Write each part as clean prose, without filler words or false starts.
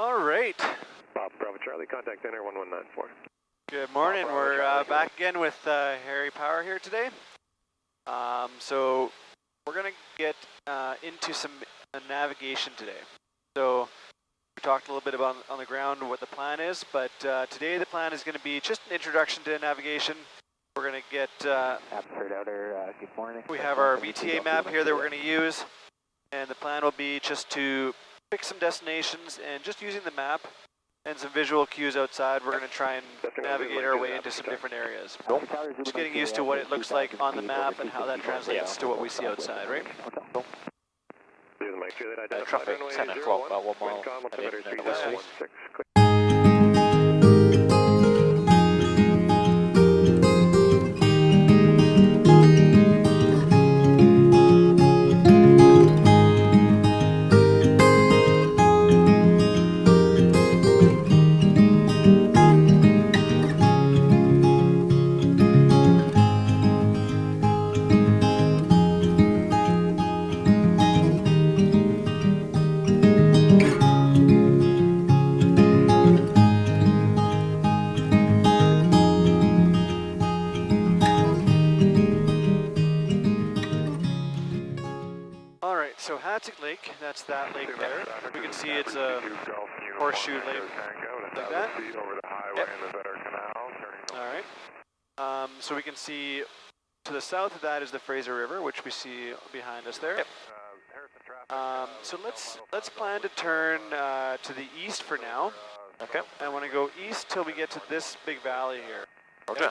All right. Bob, Bravo Charlie, contact center 1194. Good morning. We're back again with Harry Power here today. So we're going to get into some navigation today. So we talked a little bit about on the ground what the plan is, but today the plan is going to be just an introduction to navigation. We're going to get, good morning. We have our VTA map here that we're going to use, and the plan will be just to pick some destinations and just using the map and some visual cues outside, we're going to try and navigate our way into some different areas. Just getting used to what it looks like on the map and how that translates to what we see outside, right? Traffic 10 o'clock, about 1 mile. So Hatzick Lake, that's that lake there. We can see it's a horseshoe lake like that. Yep. All right. So we can see to the south of that is the Fraser River, which we see behind us there. Yep. So let's plan to turn to the east for now. Okay. I want to go east till we get to this big valley here. Okay.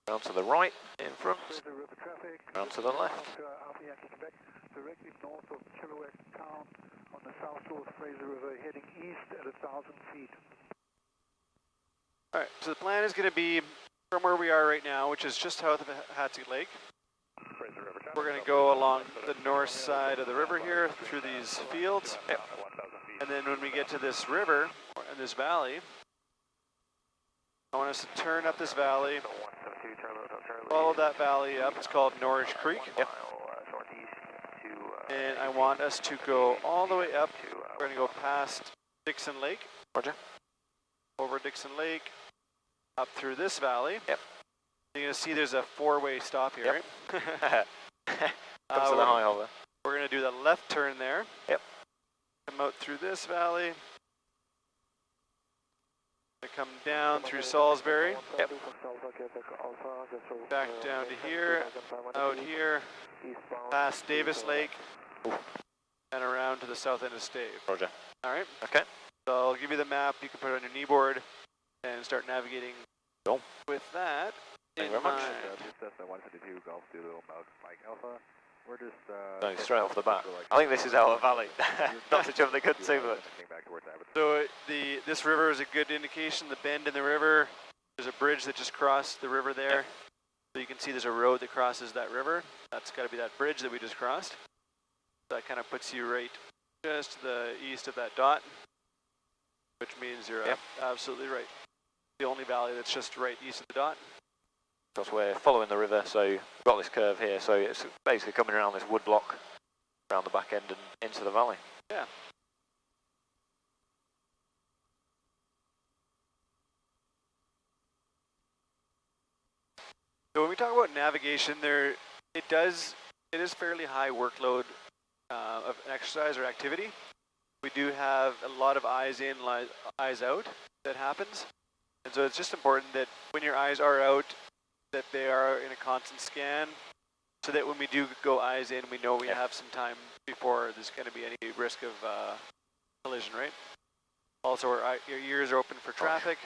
Round to the right, in front, round to the left. Directly north of Chilliwack Town on the south shore of Fraser River, heading east at 1,000 feet. All right, so the plan is going to be from where we are right now, which is just south of Hatzick Lake. We're going to go along the north side of the river here through these fields. Yep. And then when we get to this river, and this valley, I want us to turn up this valley, follow that valley up. It's called Norwich Creek. Yep. And I want us to go all the way up. We're going to go past Dixon Lake. Roger. Over Dixon Lake, up through this valley. Yep. You're going to see there's a four-way stop here, yep. right? Comes to the high over. We're going to do the left turn there. Yep. Come out through this valley. Come down through Salisbury. Yep. Back down to here, out here, past Davis Lake, and around to the south end of Stave. Roger. All right. Okay. So I'll give you the map. You can put it on your kneeboard and start navigating. Cool. With that. Thank you very much. We're just going straight off the bat. I think this is our valley. Not to jump the gun too much. So this river is a good indication. The bend in the river, there's a bridge that just crossed the river there. Yep. So you can see there's a road that crosses that river. That's got to be that bridge that we just crossed. That kind of puts you right just to the east of that dot, which means you're absolutely right. The only valley that's just right east of the dot. Because we're following the river, so we've got this curve here, so it's basically coming around this wood block, around the back end and into the valley. Yeah. So when we talk about navigation, it is fairly high workload of exercise or activity. We do have a lot of eyes in, eyes out that happens. And so it's just important that when your eyes are out, that they are in a constant scan, so that when we do go eyes in, we know we have some time before there's going to be any risk of collision, right? Also, your ears are open for traffic.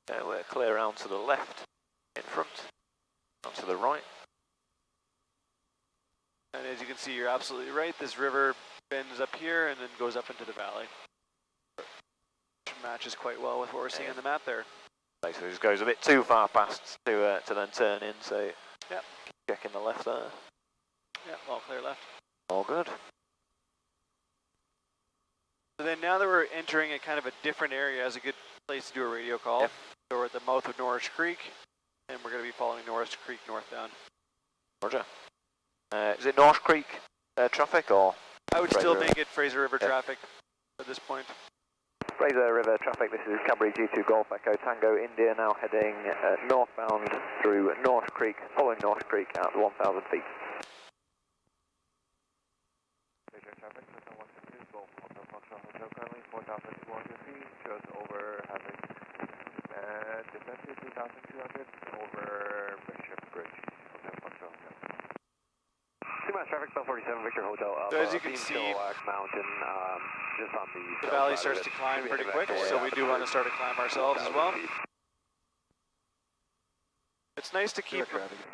We're clear around to the left, in front, on to the right. And as you can see, you're absolutely right. This river bends up here and then goes up into the valley. Which matches quite well with what we're seeing on the map there. Basically, just goes a bit too far past to then turn in, so checking the left there. Yeah, all clear left. All good. So then now that we're entering a kind of a different area, is a good place to do a radio call. Yep. So we're at the mouth of Norwich Creek, and we're going to be following Norwich Creek northbound. Roger. Is it Norwich Creek traffic or? I would Fraser still River. make it Fraser River Yeah. traffic at this point. Fraser River traffic, this is Cadbury G2 Golf Echo Tango India, now heading northbound through North Creek, following North Creek at 1,000 feet. Fraser traffic, Hotel 162 Golf, Hotel Foxtrot Hotel currently 4,200 feet, shows over having descended 2,200 over Bishop Bridge, Hotel Foxtrot Hotel. 2 miles traffic, Bell 47 Victor Hotel up So as you can see, Mountain, just on the valley starts to climb pretty quick, so we do want to start to climb ourselves as well. It's nice to keep,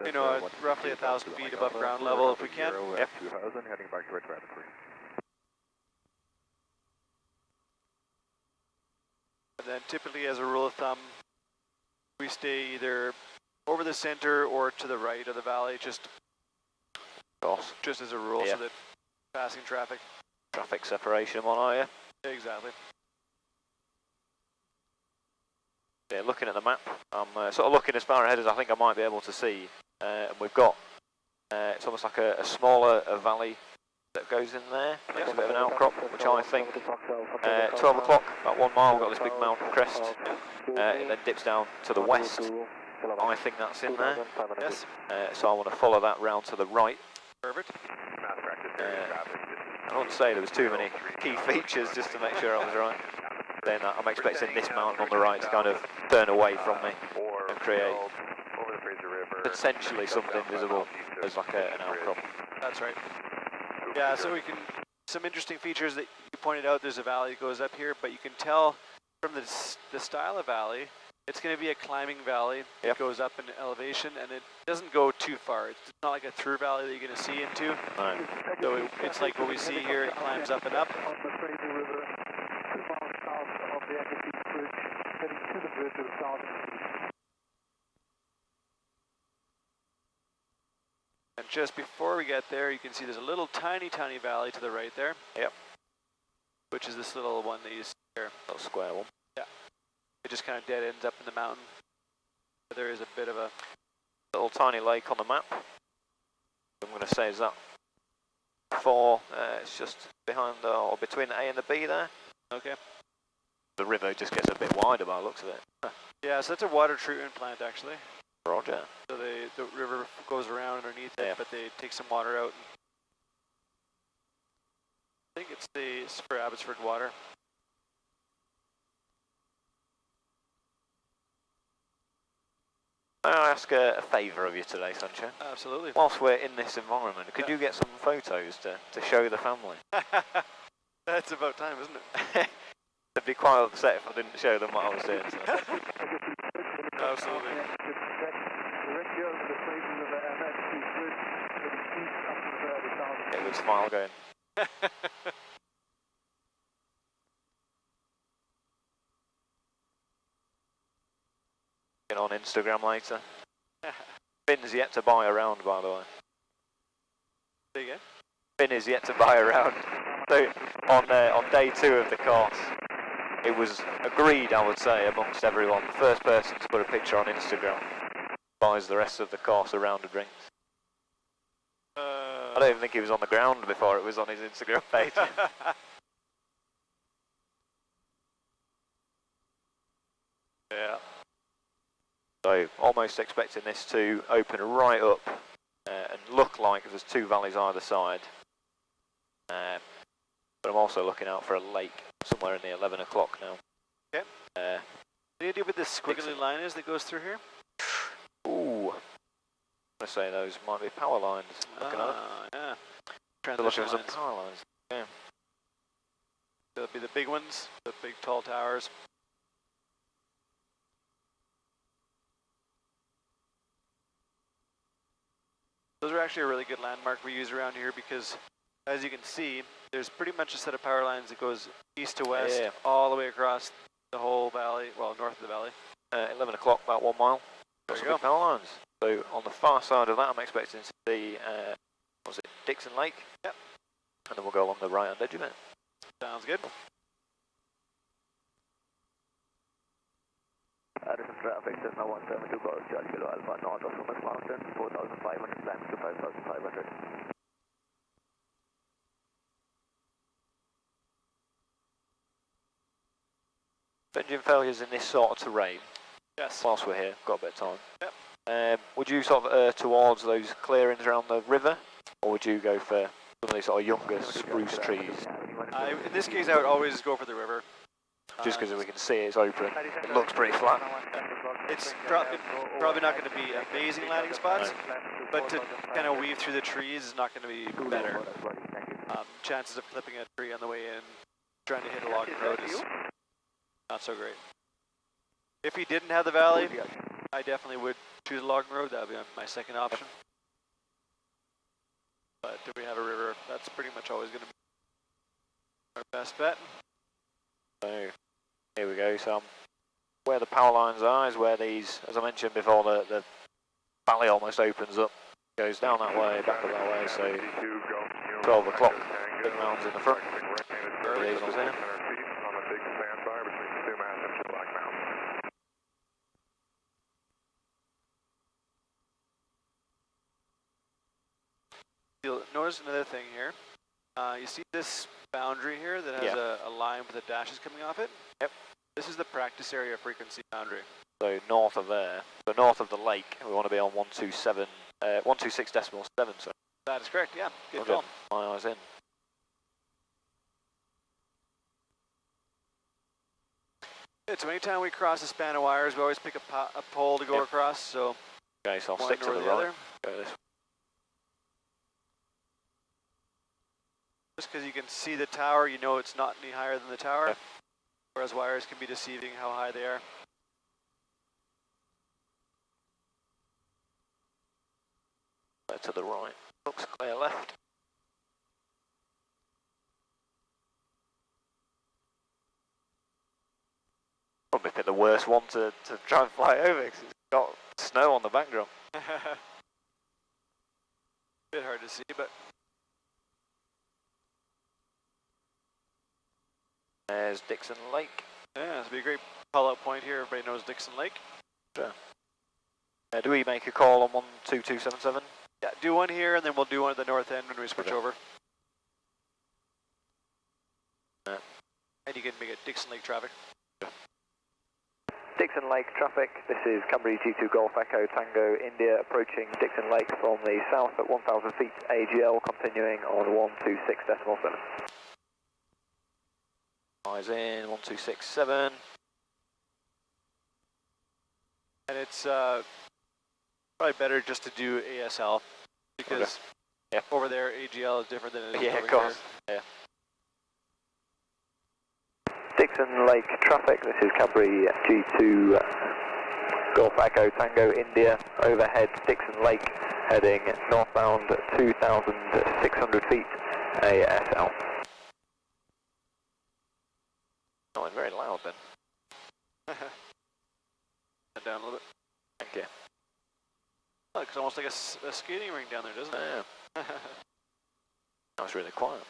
you know, at roughly 1,000 feet above ground level if we can. Yep. 2000, heading back to traffic. And then typically, as a rule of thumb, we stay either over the center or to the right of the valley, just as a rule, Yeah. so that passing traffic. Traffic separation and whatnot, yeah. Exactly. Yeah, looking at the map, I'm sort of looking as far ahead as I think I might be able to see. And we've got, it's almost like a smaller valley that goes in there. Makes a bit of an outcrop, which I think, 12 o'clock, about 1 mile, we've got this big mountain crest. It then dips down to the west. I think that's in there. Yes. So I want to follow that round to the right. Perfect. I wouldn't say there was too many key features just to make sure I was right. Then I'm expecting this mountain on the right to kind of turn away from me and create potentially something visible as like an outcrop. That's right. Yeah, so we can, some interesting features that you pointed out, there's a valley that goes up here, but you can tell from the style of valley, it's going to be a climbing valley. Yep. It goes up in elevation, and it doesn't go too far. It's not like a through valley that you're going to see into. No. So it's like what we see here, it climbs up and up. On the Fraser River, 2 miles south of the Agassiz Bridge, heading to the bridge at 1,000 feet. And just before we get there, you can see there's a little tiny valley to the right there. Yep. Which is this little one that you see here. Little square one. Yeah. It just kind of dead ends up in the mountain. There is a bit of a Little tiny lake on the map. I'm going to say is that 4, it's just behind or between the A and the B there. Okay. The river just gets a bit wider by the looks of it. Yeah, so that's a water treatment plant actually. Roger. So the river goes around underneath Yeah. it, but they take some water out. I think it's for Abbotsford water. I'll ask a favour of you today, Sancho. Absolutely. Whilst we're in this environment, could you get some photos to show the family? That's about time, isn't it? They'd be quite upset if I didn't show them what I was doing. So. Absolutely. Directly over the Fraser River and Agassiz Bridge, heading east up to the river at 1,000 feet. It would smile going. Get on Instagram later. Finn's yet to buy a round, by the way. There you go. Finn is yet to buy a round. So on day 2 of the course, it was agreed, I would say, amongst everyone, the first person to put a picture on Instagram buys the rest of the course a round of drinks. I don't even think he was on the ground before it was on his Instagram page. Yeah. So almost expecting this to open right up and look like there's 2 valleys either side. But I'm also looking out for a lake somewhere in the 11 o'clock now. Okay. The idea with this squiggly line is that goes through here? Ooh. I'm going to say those might be power lines. Looking at them. Yeah. They're looking Transmission for some lines. power lines. Yeah. There'll be the big ones, the big tall towers. Those are actually a really good landmark we use around here because, as you can see, there's pretty much a set of power lines that goes east to west, Yeah. all the way across the whole valley, well, north of the valley. 11 o'clock, about 1 mile. There Got you some big go. power lines. So on the far side of that, I'm expecting to see, what was it, Dixon Lake? Yep. And then we'll go along the right hand edge of it. Sounds good. Addison traffic, Cessna 172 Golf, Charlie Kilo Alpha, north of Summit Mountain, 4,500 climbs to 5,500. Engine failures in this sort of terrain. Yes. Whilst we're here, got a bit of time. Yep. Would you sort of err towards those clearings around the river, or would you go for some of these sort of younger spruce trees? In this case, I would always go for the river. Just because we can see it's open. It looks pretty flat. It's probably not going to be amazing landing spots, but to kind of weave through the trees is not going to be better. Chances of clipping a tree on the way in, trying to hit a logging road is not so great. If he didn't have the valley, I definitely would choose a logging road. That would be my second option. But if we have a river, that's pretty much always going to be our best bet. So here we go. So where the power lines are is where these, as I mentioned before, the valley almost opens up, goes down that way, back up that way. So 12 o'clock, big mountains in the front. These ones here. You'll notice another thing here. You see this boundary here that has a line with the dashes coming off it? Yep. This is the practice area frequency boundary. So north of there, so north of the lake, we want to be on 126.7. So That is correct, yeah. Good call. My eyes in. Good, so anytime we cross a span of wires, we always pick a pole to go across, so Okay, so I'll one stick to or the the right. other. Go this way. Just because you can see the tower, you know it's not any higher than the tower, Yep. whereas wires can be deceiving how high they are. To the right. Looks clear left. Probably pick the worst one to try and fly over because it's got snow on the backdrop. Bit hard to see, but There's Dixon Lake. yeah, this would be a great call-out point here. Everybody knows Dixon Lake. Sure. Do we make a call on 12277? Yeah, do one here, and then we'll do one at the north end when we switch over. And you can make it Dixon Lake traffic. Dixon Lake traffic, this is Camry G2 Golf Echo Tango India approaching Dixon Lake from the south at 1,000 feet AGL, continuing on 126.7. Eyes in, 1267. And it's probably better just to do ASL because over there AGL is different than it is over of course. here. Yeah. Dixon Lake traffic, this is Cadbury G2 Golf Echo Tango India, overhead Dixon Lake, heading northbound 2,600 feet ASL. Not very loud then. Down a little bit. Thank you. Looks almost like a skating rink down there, doesn't it? Yeah. That was really quiet.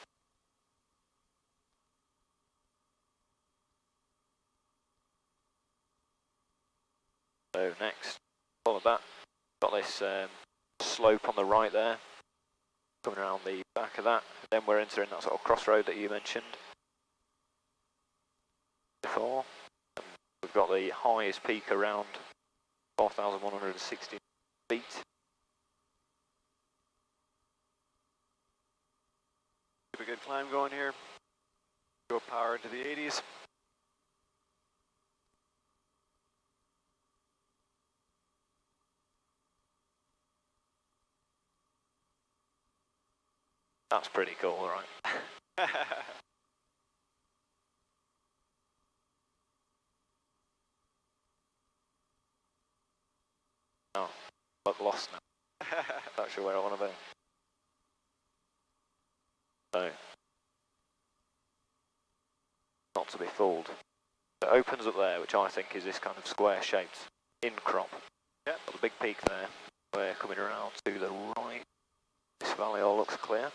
So next, follow that. Got this slope on the right there, coming around the back of that. Then we're entering that sort of crossroad that you mentioned before. And we've got the highest peak around 4,160 feet. Keep a good climb going here. Go power into the 80s. That's pretty cool, right? Oh, look lost now. Not sure where I want to be. So, not to be fooled. It opens up there, which I think is this kind of square-shaped in-crop. Yep. Got the big peak there. We're coming around to the right. This valley all looks clear.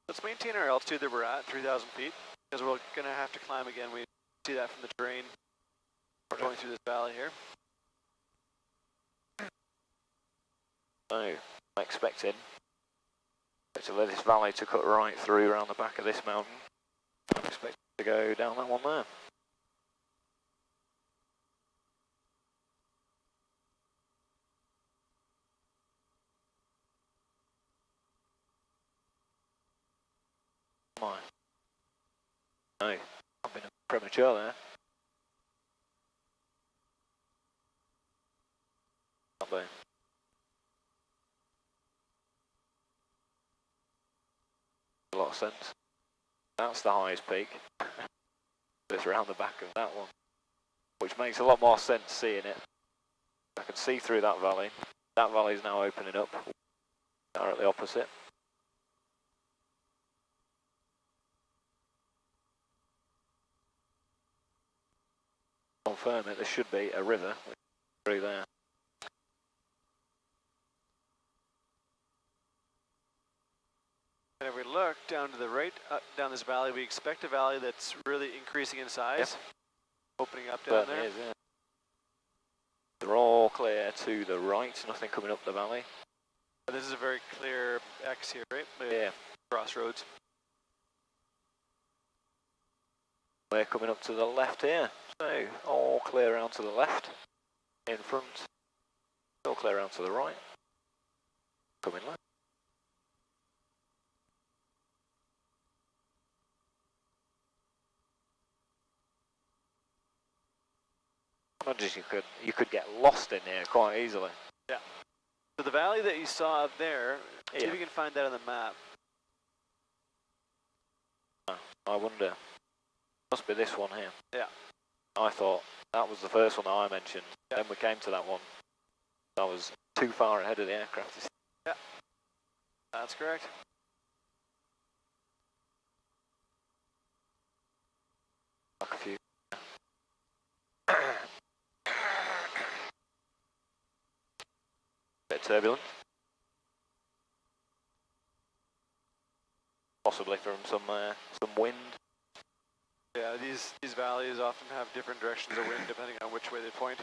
Let's maintain our altitude that we're at, 3,000 feet, because we're going to have to climb again. We see that from the terrain. We're going through this valley here. So I'm expecting this valley to cut right through around the back of this mountain. I'm expecting to go down that one there. My. No, I've been premature there. Not bad. A lot of sense. That's the highest peak. It's around the back of that one, which makes a lot more sense seeing it. I can see through that valley. That valley is now opening up. Directly opposite. Confirm it, there should be a river through there. And if we look down to the right, down this valley, we expect a valley that's really increasing in size. Yep. Opening up down there. Is, yeah. They're all clear to the right, nothing coming up the valley. But this is a very clear X here, right? Yeah. Crossroads. We're coming up to the left here, so all clear around to the left, in front, all clear around to the right, coming left. Imagine you could get lost in here quite easily. Yeah. So the valley that you saw up there, see if Yeah. you can find that on the map. I wonder. Must be this one here. Yeah. I thought that was the first one that I mentioned. Yeah. Then we came to that one. I was too far ahead of the aircraft. Yeah. That's correct. Like a few. Bit turbulent. Possibly from some wind. Yeah, these valleys often have different directions of wind depending on which way they point.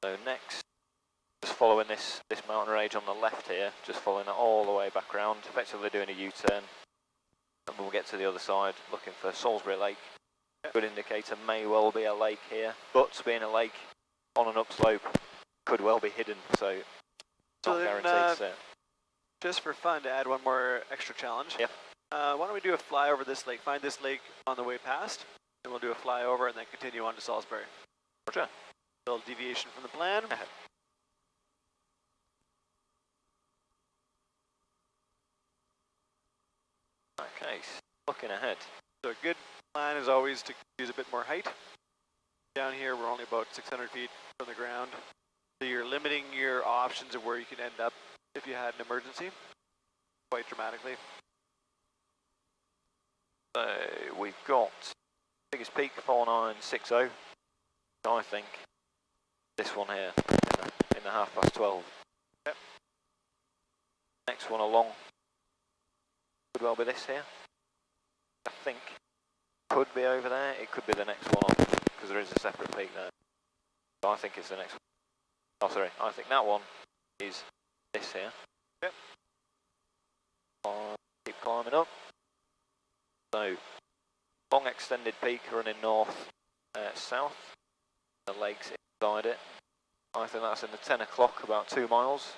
So next, just following this mountain range on the left here, just following it all the way back around, effectively doing a U-turn. And we'll get to the other side, looking for Salisbury Lake. Good indicator, may well be a lake here, but being a lake on an upslope could well be hidden, so So not then, guaranteed to see it. just for fun, to add one more extra challenge. Yep. Why don't we do a fly over this lake? Find this lake on the way past, and we'll do a flyover and then continue on to Salisbury. Roger. A little deviation from the plan. Okay, looking ahead. So a good plan is always to use a bit more height. Down here, we're only about 600 feet from the ground. So you're limiting your options of where you can end up if you had an emergency quite dramatically. So we've got biggest peak 4960. I think this one here in the 12:30. Yep. Next one along could well be this here. I think could be over there. It could be the next one on because there is a separate peak there. So I think it's the next one. Oh, sorry. I think that one is this here. Yep. Keep climbing up. So long extended peak running north, south. The lake's inside it. I think that's in the 10 o'clock, about 2 miles.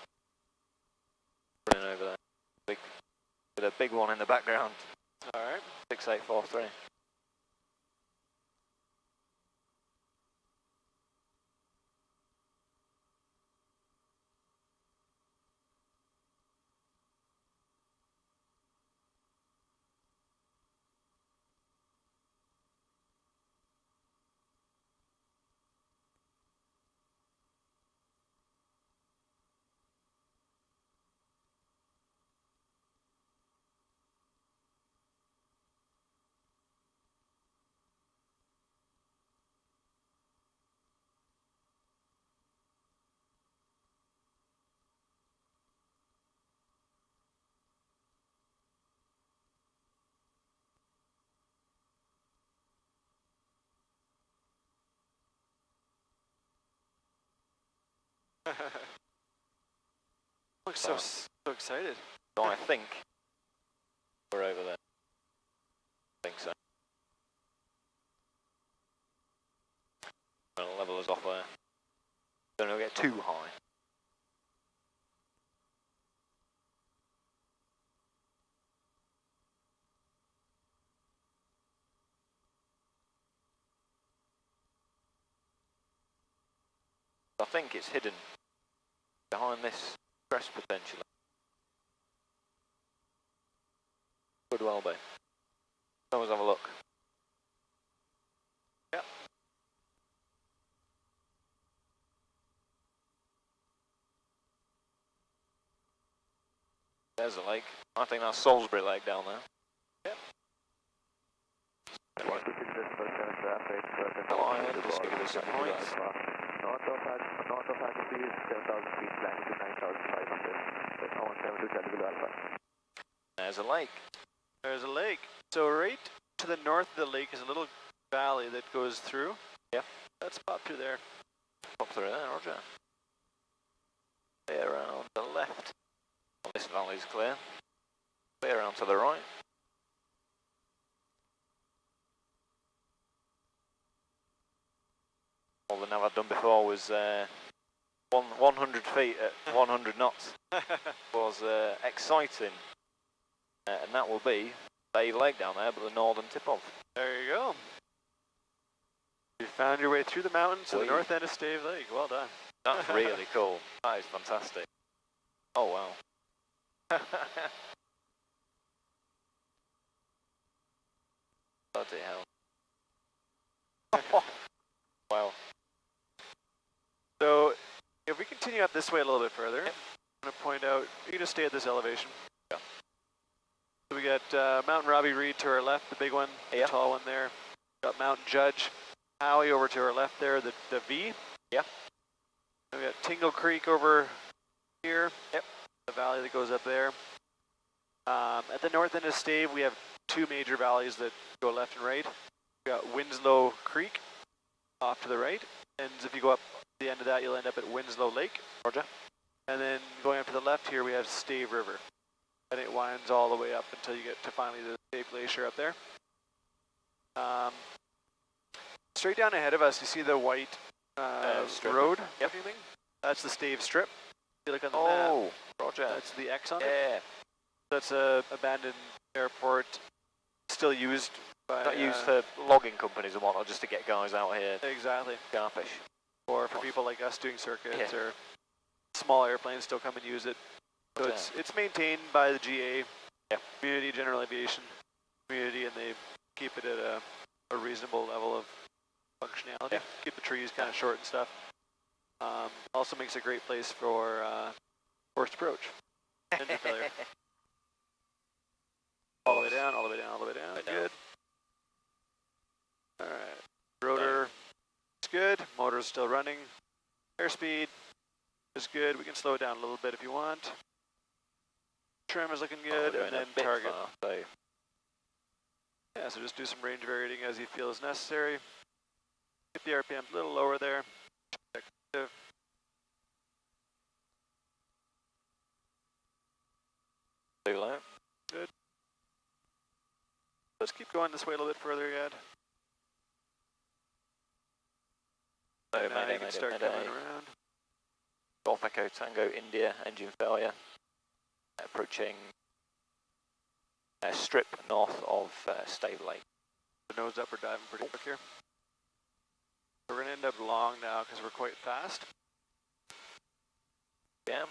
Running over there. With a big one in the background. Alright. 6843. Looks so excited. So I think we're over there. I think so. Gonna level us off there. Don't get too high. I think it's hidden behind this crest potentially. Could well be. Let's have a look. Yep. There's a lake. I think that's Salisbury Lake down there. Yep. I want to keep this for 7 traffic, Lion, just give us some points. north of Alpha is 7,000 feet, landing to 9,500. But I want 7 to Gelb Alpha. There's a lake. There's a lake. So right to the north of the lake is a little valley that goes through. Yep. Let's pop through there. Pop through there, Roger. Clear around the left. Well, this valley's clear. Clear around to the right. All the nav I've done before was 100 feet at 100 knots. Was exciting. And that will be Stave Lake down there, but the northern tip of. There you go. You found your way through the mountains to the north end of Stave Lake. Well done. That's really cool. That is fantastic. Oh wow. Bloody hell. Wow. So if we continue up this way a little bit further, I'm going to point out, you just stay at this elevation. Yeah. So we got Mountain Robbie Reed to our left, the big one, the tall one there. Got Mountain Judge, Howie over to our left there, the V. Yeah. And we got Tingle Creek over here. Yep. The valley that goes up there. At the north end of Stave, we have two major valleys that go left and right. We got Winslow Creek off to the right, and if you go up the end of that, you'll end up at Winslow Lake. Roger. And then going up to the left here, we have Stave River, and it winds all the way up until you get to finally the Stave Glacier up there. Straight down ahead of us, you see the white road. Yep. That's the Stave Strip. If you look on the map, Roger. that's the X on it. Yeah. That's a abandoned airport, still used by... Not used for logging companies and whatnot, just to get guys out here. Exactly. Sharpish. Or for people like us doing circuits, or small airplanes still come and use it. So it's maintained by the GA, Community General Aviation Community, and they keep it at a reasonable level of functionality. Keep the trees kind of short and stuff. Also makes a great place for forced approach. Engine failure. All the way down, all the way down, all the way down. Good. All right. Rotor is good. Motor's still running. Airspeed is good. We can slow it down a little bit if you want. Trim is looking good, and then target. Yeah, so just do some range varying as you feel is necessary. Get the RPM a little lower there. Check. Too low. Good. Let's keep going this way a little bit further yet. So Now you can start coming around. Golf Echo Tango India engine failure. Approaching a strip north of Stave Lake. The nose up, we're diving pretty quick here. So we're going to end up long now because we're quite fast. Yeah.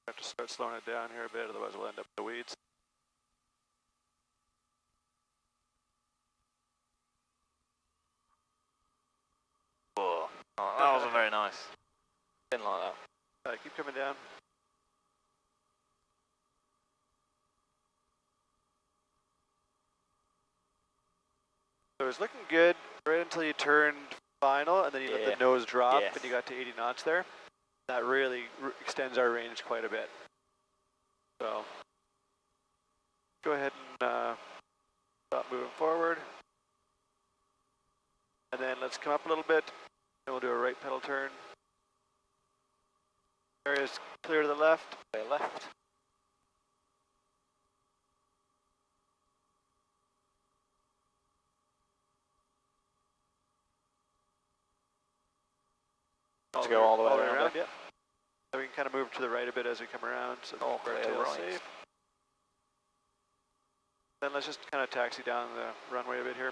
Have to start slowing it down here a bit, otherwise we'll end up in the weeds. Oh, that wasn't very nice. Didn't like that. Keep coming down. So it's looking good right until you turned final, and then you let the nose drop, and you got to 80 knots there. That really extends our range quite a bit. So go ahead and stop moving forward. And then let's come up a little bit, and we'll do a right pedal turn. Area's clear to the left. Okay, left. To go all the way around, yeah. So we can kind of move to the right a bit as we come around, so all our clear tail's right. safe. Then let's just kind of taxi down the runway a bit here.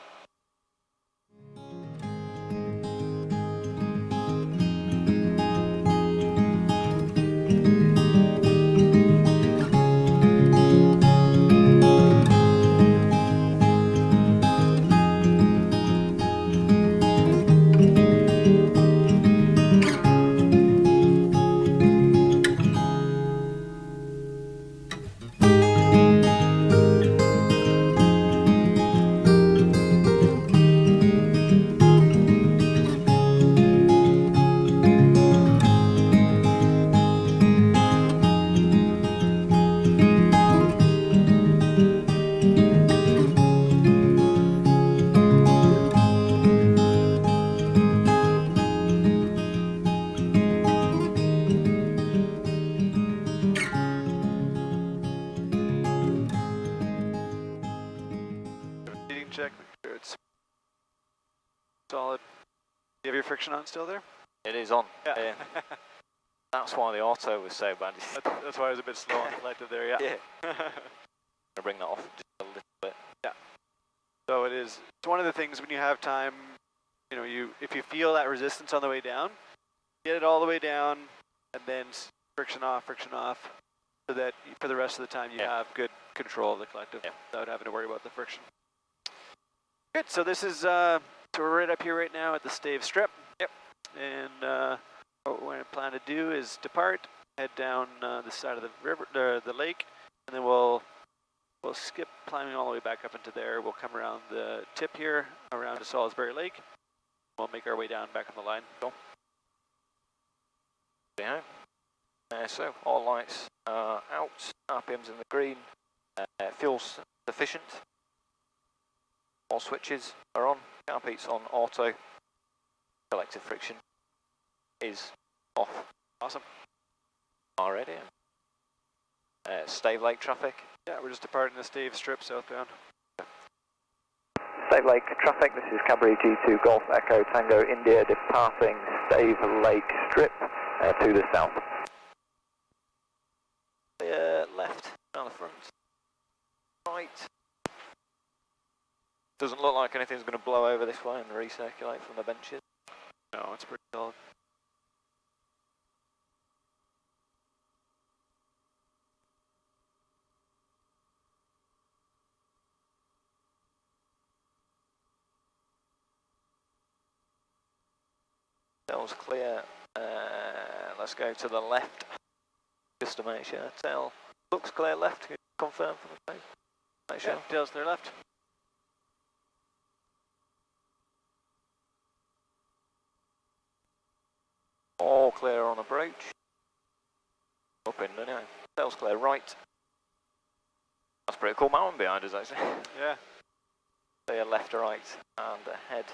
Seating check, make sure it's solid. Do you have your friction on still there? It is on. Yeah. That's why the auto was so bad. That's why I was a bit slow on collective there, yeah. Yeah. I'm gonna bring that off just a little bit. Yeah. So it's one of the things when you have time, you know, if you feel that resistance on the way down, get it all the way down, and then friction off, so that for the rest of the time you have good control of the collective without having to worry about the friction. Good. So this is so we're right up here right now at the stave strip. Yep. And what we're going to plan to do is depart, head down the side of the river, the lake, and then we'll skip climbing all the way back up into there. We'll come around the tip here, around to Salisbury Lake. We'll make our way down back on the line. Cool. Yeah. So all lights are out, RPM's in the green, fuel's sufficient, all switches are on, carpeet's on auto, collective friction is off. Awesome. Already. Stave Lake traffic. Yeah, we're just departing the stave strip southbound. Stave Lake traffic, this is Cadbury G2 Golf Echo Tango India departing Stave Lake Strip to the south. Left, down the front. Right. Doesn't look like anything's going to blow over this way and recirculate from the benches. No, it's pretty solid. Tail's clear. Let's go to the left. Just to make sure. Tail looks clear left. Can you confirm for the tail? Make sure. Yeah, tail's clear left. All clear on approach. Up in, anyway. Tail's clear right. That's a pretty cool mountain behind us, actually. Yeah. Clear left to right and ahead.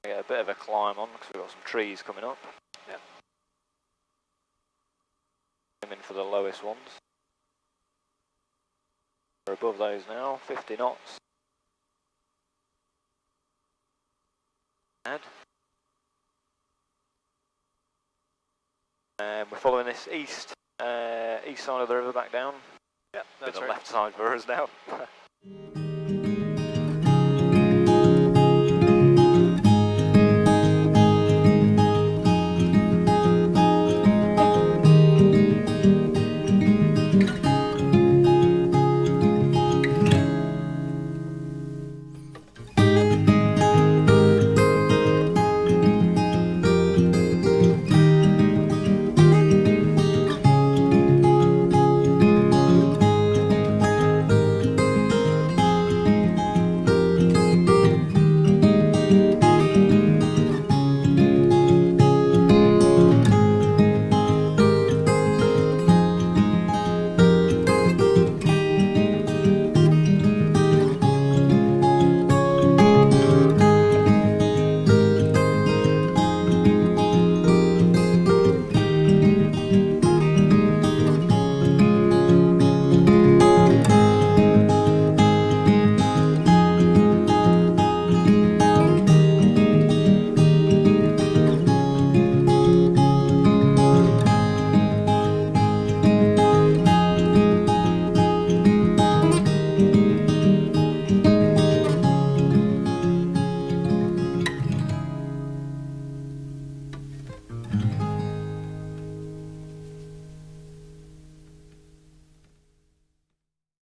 Get a bit of a climb on because we've got some trees coming up. Yeah. Aiming for the lowest ones. We're above those now, 50 knots. And we're following this east side of the river back down. Yeah, that's the right. left side for us now.